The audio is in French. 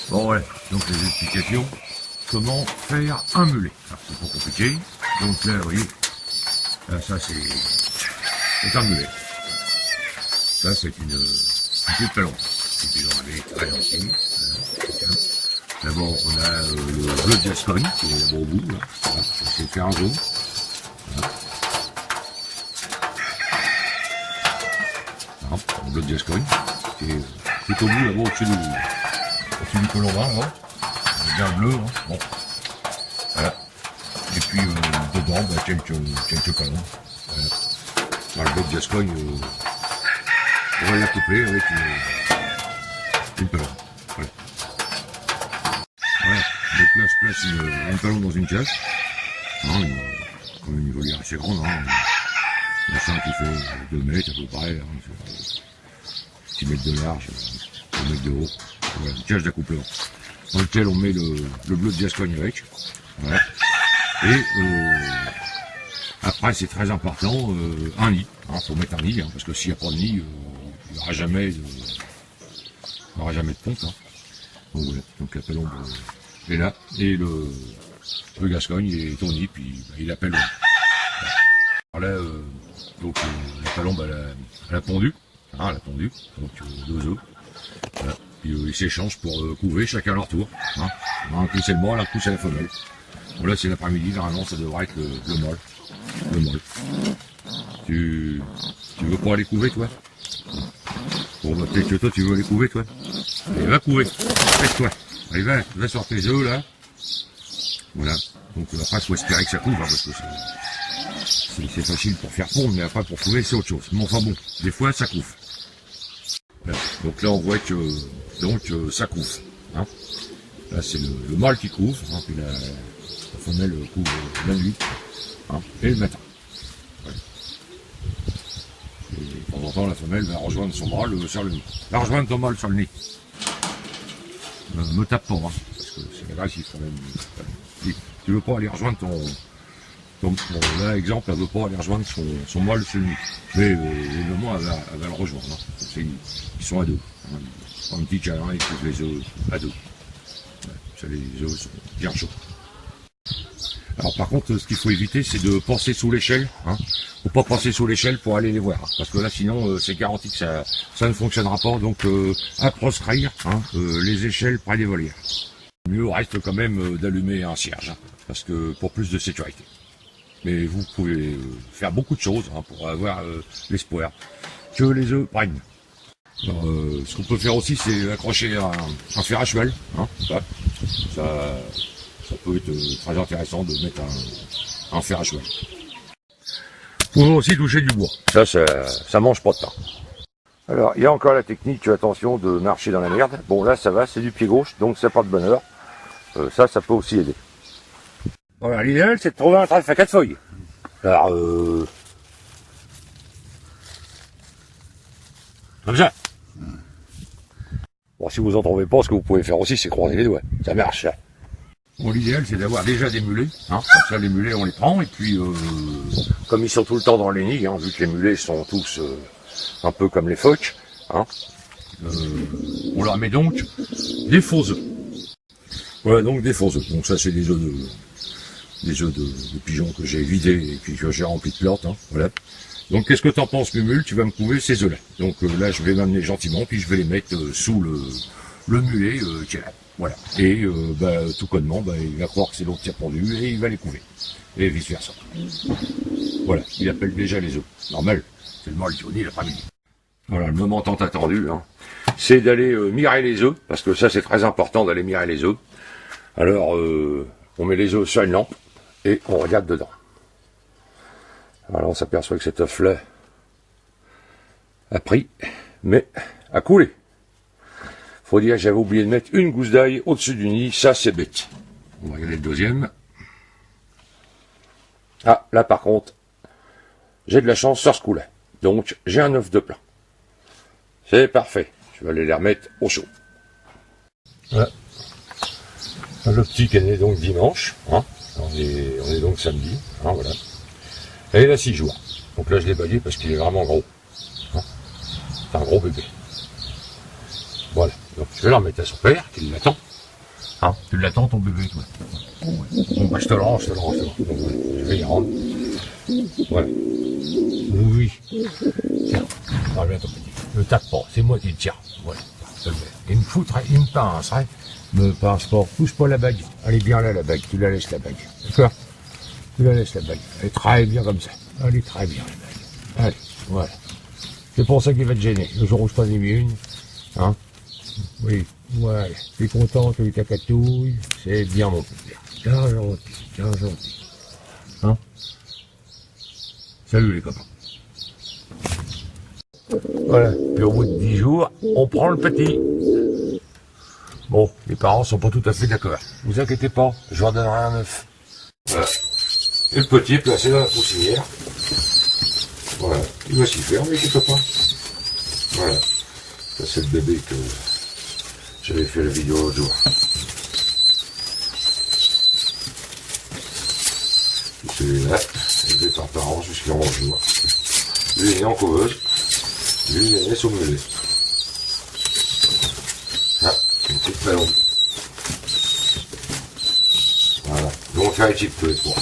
Bon voilà, donc les explications, comment faire un mulet. Alors, c'est pas compliqué, donc là vous voyez, là, ça c'est un mulet. Ça c'est une petite palombe. C'est une oreille très gentille. Voilà. D'abord on a le bleu de Gascogne, qui est là-bas au bout, là. Voilà. Je vais essayer de faire un zoom. Voilà. Alors, le bleu de Gascogne, qui est tout au bout là-bas au-dessus du colombin, là. Bien bleu, hein. Bon. Voilà. Et puis dedans, bah, quelques palons. Voilà. Alors, le bleu de Gascogne, on va la couper avec une palombe. Voilà. Voilà. Donc là, je place une palombe dans une cage. Quand même une volière assez grande, hein. Un machin qui fait 2 mètres à peu près, hein. 6 mètres de large, 2 mètres de haut. Voilà, une cage d'accouplement. Dans lequel on met le bleu de Gascogne avec. Voilà. Et après, c'est très important, un nid. Il faut mettre un nid, hein, parce que s'il n'y a pas de nid, il n'y aura jamais de ponte. Hein. Donc, voilà. Donc la palombe est là, et le Gascogne est au nid, puis bah, il appelle. Alors là, donc la palombe elle a pondu, hein, elle a pondu, donc 2 œufs. Voilà. Puis ils s'échangent pour couver chacun leur tour. Hein. Un coup c'est le mâle, un coup c'est la femelle. Bon là c'est l'après-midi, normalement ça devrait être le mâle. Le mâle. Tu veux pas aller couver toi? Bon bah peut-être que toi tu veux aller couver toi. Allez va couver, fais-toi. Allez va sur tes œufs là. Voilà. Donc après faut espérer que ça couvre, hein, parce que c'est facile pour faire pondre, mais après pour couver c'est autre chose. Mais enfin bon, des fois ça couvre. Voilà. Donc là on voit que ça couvre. Hein. Là c'est le mâle qui couvre, hein, puis la femelle couvre la nuit, hein, et le matin. Voilà. Et de temps en temps la femelle va rejoindre son mâle sur le nid. Va rejoindre ton mâle sur le nid. Me tape pas, hein, parce que c'est agressif quand même. Tu veux pas aller rejoindre bon, là, exemple, elle veut pas aller rejoindre son mâle sur le nid. Mais évidemment, elle va le rejoindre. Hein. Ils sont à 2. Hein. Un petit câlin, ils trouvent les œufs à 2. Ouais, ça, les œufs sont bien chauds. Alors par contre, ce qu'il faut éviter, c'est de passer sous l'échelle. Hein. Faut pas passer sous l'échelle pour aller les voir. Hein, parce que là, sinon, c'est garanti que ça ne fonctionnera pas. Donc, à proscrire, hein, les échelles près des volières. Mieux reste quand même d'allumer un cierge. Hein, parce que pour plus de sécurité. Mais vous pouvez faire beaucoup de choses, hein, pour avoir l'espoir que les œufs prennent. Alors, ce qu'on peut faire aussi, c'est accrocher un fer à cheval. Hein, ça peut être très intéressant de mettre un fer à cheval. Vous pouvez aussi toucher du bois. Ça mange pas de temps. Alors, il y a encore la technique, attention, de marcher dans la merde. Bon, là, ça va, c'est du pied gauche, donc ça porte bonheur. Ça peut aussi aider. Voilà, l'idéal, c'est de trouver un trèfle à 4 feuilles. Alors, comme ça. Bon, si vous en trouvez pas, ce que vous pouvez faire aussi, c'est croiser les doigts. Ça marche, ça. Bon, l'idéal, c'est d'avoir déjà des mulets. Hein. Comme ça, les mulets, on les prend. Et puis, comme ils sont tout le temps dans les nids, hein, vu que les mulets sont tous un peu comme les phoques, hein, on leur met donc des faux œufs. Voilà, donc des faux œufs. Donc ça, c'est des œufs de pigeons que j'ai vidés et puis que j'ai remplis de plantes. Hein. Voilà. Donc, qu'est-ce que t'en penses, Mumule? Tu vas me couver ces œufs-là. Donc là, je vais m'amener gentiment, puis je vais les mettre sous le mulet qui est là. Voilà. Et tout connement, il va croire que c'est l'autre qui a pondu et il va les couver. Et vice versa. Voilà. Il appelle déjà les œufs. Normal. C'est le mâle qui au nid l'après-midi. Voilà, le moment tant attendu, hein, c'est d'aller mirer les œufs, parce que ça, c'est très important d'aller mirer les œufs. Alors, on met les œufs sur une lampe et on regarde dedans. Alors, on s'aperçoit que cet œuf-là a pris, mais a coulé. Faut dire que j'avais oublié de mettre une gousse d'ail au-dessus du nid, ça c'est bête. On va regarder le deuxième. Ah, là par contre, j'ai de la chance sur ce coup-là. Donc, j'ai un œuf de plein. C'est parfait. Je vais aller les remettre au chaud. Voilà. Le petit qui est né donc dimanche. Hein. On est donc samedi. Hein, voilà. Et il a 6 jours. Donc là, je l'ai baillé parce qu'il est vraiment gros. Hein. C'est un gros bébé. Voilà. Donc je vais la remettre à son père, qui l'attend. Hein, tu l'attends ton bébé, toi. Bon, bah, je te le rends. Je vais y rendre. Voilà. Oui. Tiens, reviens ton petit. Ne tape pas, c'est moi qui le tiens. Voilà. Il me pincerait. Me pince pas. Pousse pas la bague. Elle est bien là, la bague. Tu la laisses, la bague. D'accord? Tu la laisses, la bague. Elle est très bien comme ça. Elle est très bien, la bague. Allez, voilà. C'est pour ça qu'il va te gêner. Le jour où je t'en ai mis une. Hein? Oui, voilà. Tu es content, tu as eu ta catouille. C'est bien, mon père. Bien gentil. Hein? Salut, les copains. Voilà. Puis au bout de 10 jours, on prend le petit. Bon, les parents sont pas tout à fait d'accord. Vous inquiétez pas, je leur donnerai un œuf. Voilà. Et le petit est placé dans la poussière. Voilà. Il va s'y faire, mais les copains. Voilà. Ça, c'est le bébé que j'avais fait la vidéo l'autre jour. Celui-là, élevé par parents jusqu'à 11 jours. Lui, il est en couveuse. Lui, il est sous mulet. Ah, une petite ballon. Voilà. Ils vont faire les types tous les trois.